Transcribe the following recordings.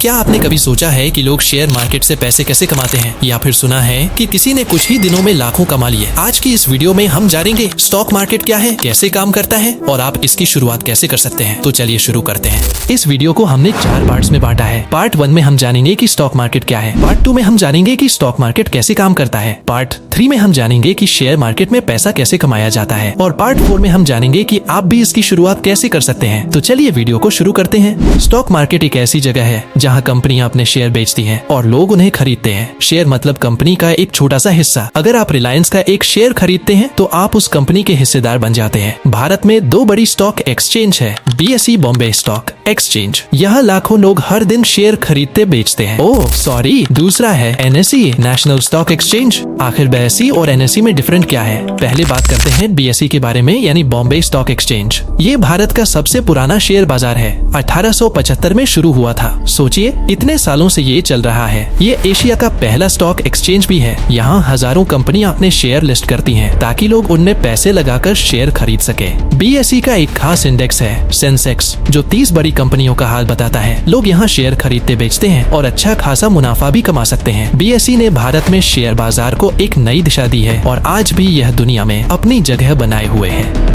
क्या आपने कभी सोचा है कि लोग शेयर मार्केट से पैसे कैसे कमाते हैं, या फिर सुना है कि किसी ने कुछ ही दिनों में लाखों कमा लिए? आज की इस वीडियो में हम जानेंगे स्टॉक मार्केट क्या है, कैसे काम करता है और आप इसकी शुरुआत कैसे कर सकते हैं। तो चलिए शुरू करते हैं। इस वीडियो को हमने 4 पार्ट्स में बांटा है। पार्ट 1 में हम जानेंगे कि स्टॉक मार्केट क्या है। पार्ट 2 में हम जानेंगे कि स्टॉक मार्केट कैसे काम करता है। पार्ट 3 में हम जानेंगे कि शेयर मार्केट में पैसा कैसे कमाया जाता है, और पार्ट 4 में हम जानेंगे कि आप भी इसकी शुरुआत कैसे कर सकते हैं। तो चलिए वीडियो को शुरू करते हैं। स्टॉक मार्केट एक ऐसी जगह है जहां कंपनियां अपने शेयर बेचती हैं और लोग उन्हें खरीदते हैं। शेयर मतलब कंपनी का एक छोटा सा हिस्सा। अगर आप रिलायंस का एक शेयर खरीदते हैं तो आप उस कंपनी के हिस्सेदार बन जाते हैं। भारत में 2 बड़ी स्टॉक एक्सचेंज है, BSE बॉम्बे स्टॉक एक्सचेंज। यहाँ लाखों लोग हर दिन शेयर खरीदते बेचते हैं। ओह सॉरी, दूसरा है NSE नेशनल स्टॉक एक्सचेंज। आखिर BSE और NSE में डिफरेंट क्या है? पहले बात करते हैं BSE के बारे में, यानी बॉम्बे स्टॉक एक्सचेंज। ये भारत का सबसे पुराना शेयर बाजार है। 1875 में शुरू हुआ था। सोचिए, इतने सालों से ये चल रहा है। ये एशिया का पहला स्टॉक एक्सचेंज भी है। यहाँ हजारों कंपनियां अपने शेयर लिस्ट करती हैं ताकि लोग उनमें पैसे लगाकर शेयर खरीद सके। BSE का एक खास इंडेक्स है सेंसेक्स, जो 30 बड़ी कंपनियों का हाल बताता है। लोग यहाँ शेयर खरीदते बेचते हैं और अच्छा खासा मुनाफा भी कमा सकते हैं। BSE ने भारत में शेयर बाजार को एक नई दिशा दी है और आज भी यह दुनिया में अपनी जगह बनाए हुए है।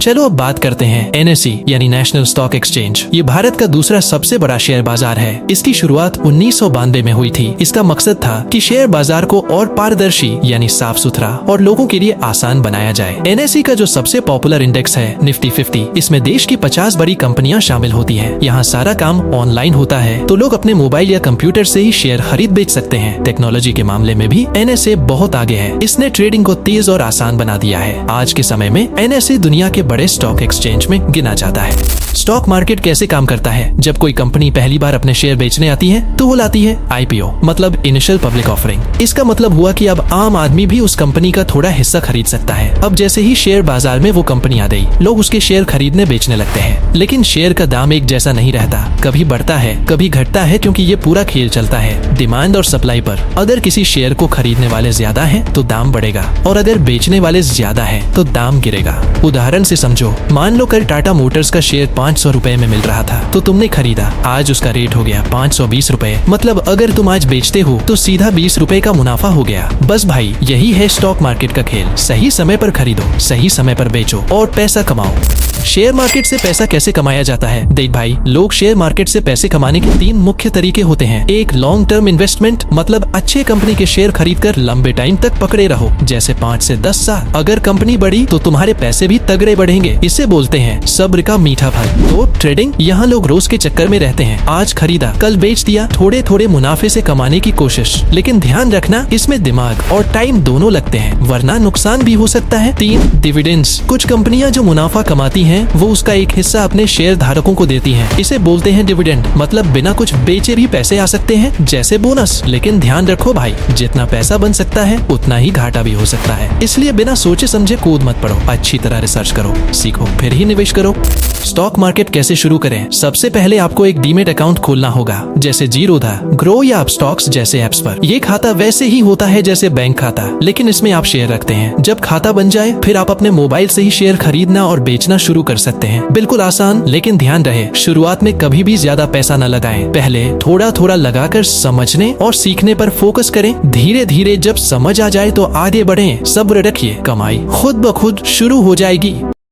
चलो अब बात करते हैं NSE यानी नेशनल स्टॉक एक्सचेंज। ये भारत का दूसरा सबसे बड़ा शेयर बाजार है। इसकी शुरुआत 1992 में हुई थी। इसका मकसद था कि शेयर बाजार को और पारदर्शी यानी साफ सुथरा और लोगों के लिए आसान बनाया जाए। NSE का जो सबसे पॉपुलर इंडेक्स है निफ्टी 50, इसमें देश की 50 बड़ी कंपनियां शामिल होती हैं। यहाँ सारा काम ऑनलाइन होता है, तो लोग अपने मोबाइल या कंप्यूटर से ही शेयर खरीद बेच सकते हैं। टेक्नोलॉजी के मामले में भी NSE बहुत आगे है। इसने ट्रेडिंग को तेज और आसान बना दिया है। आज के समय में NSE दुनिया के बड़े स्टॉक एक्सचेंज में गिना जाता है। स्टॉक मार्केट कैसे काम करता है? जब कोई कंपनी पहली बार अपने शेयर बेचने आती है तो वो लाती है IPO मतलब इनिशियल पब्लिक ऑफरिंग। इसका मतलब हुआ कि अब आम आदमी भी उस कंपनी का थोड़ा हिस्सा खरीद सकता है। अब जैसे ही शेयर बाजार में वो कंपनी आ गई, लोग उसके शेयर खरीदने बेचने लगते हैं। लेकिन शेयर का दाम एक जैसा नहीं रहता, कभी बढ़ता है कभी घटता है, क्योंकि ये पूरा खेल चलता है डिमांड और सप्लाई पर। अगर किसी शेयर को खरीदने वाले ज्यादा है तो दाम बढ़ेगा, और अगर बेचने वाले ज्यादा है तो दाम गिरेगा। उदाहरण से समझो, मान लो कल टाटा मोटर्स का शेयर 500 रुपए में मिल रहा था, तो तुमने खरीदा। आज उसका रेट हो गया 520 रुपए। मतलब अगर तुम आज बेचते हो तो सीधा 20 रुपए का मुनाफा हो गया। बस भाई, यही है स्टॉक मार्केट का खेल। सही समय पर खरीदो, सही समय पर बेचो और पैसा कमाओ। शेयर मार्केट से पैसा कैसे कमाया जाता है? देख भाई, लोग शेयर मार्केट से पैसे कमाने के 3 मुख्य तरीके होते हैं। एक लॉन्ग टर्म इन्वेस्टमेंट, मतलब अच्छे कंपनी के शेयर खरीदकर लंबे टाइम तक पकड़े रहो, जैसे 5 से 10 साल। अगर कंपनी बढ़ी तो तुम्हारे पैसे भी तगड़े बढ़ेंगे। इसे बोलते हैं सब्र का मीठा फल। तो ट्रेडिंग, यहाँ लोग रोज के चक्कर में रहते हैं। आज खरीदा कल बेच दिया, थोड़े थोड़े मुनाफे से कमाने की कोशिश। लेकिन ध्यान रखना, इसमें दिमाग और टाइम दोनों लगते हैं, वरना नुकसान भी हो सकता है। 3 डिविडेंड्स, कुछ कंपनियां जो मुनाफा कमाती हैं वो उसका एक हिस्सा अपने शेयर धारकों को देती हैं। इसे बोलते हैं डिविडेंड, मतलब बिना कुछ बेचे भी पैसे आ सकते हैं, जैसे बोनस। लेकिन ध्यान रखो भाई, जितना पैसा बन सकता है उतना ही घाटा भी हो सकता है। इसलिए बिना सोचे समझे कूद मत पड़ो, अच्छी तरह रिसर्च करो, सीखो, फिर ही निवेश करो। स्टॉक मार्केट कैसे शुरू करें? सबसे पहले आपको एक डीमेट अकाउंट खोलना होगा, जैसे जीरोधा, ग्रो या अपस्टॉक्स जैसे ऐप्स पर। ये खाता वैसे ही होता है जैसे बैंक खाता, लेकिन इसमें आप शेयर रखते हैं। जब खाता बन जाए फिर आप अपने मोबाइल से ही शेयर खरीदना और बेचना शुरू कर सकते हैं। बिल्कुल आसान, लेकिन ध्यान रहे, शुरुआत में कभी भी ज्यादा पैसा न लगाएं। पहले थोड़ा थोड़ा लगाकर समझने और सीखने पर फोकस करें। धीरे धीरे जब समझ आ जाए तो आगे बढ़ें। सब्र रखिए, कमाई खुद ब खुद शुरू हो जाएगी।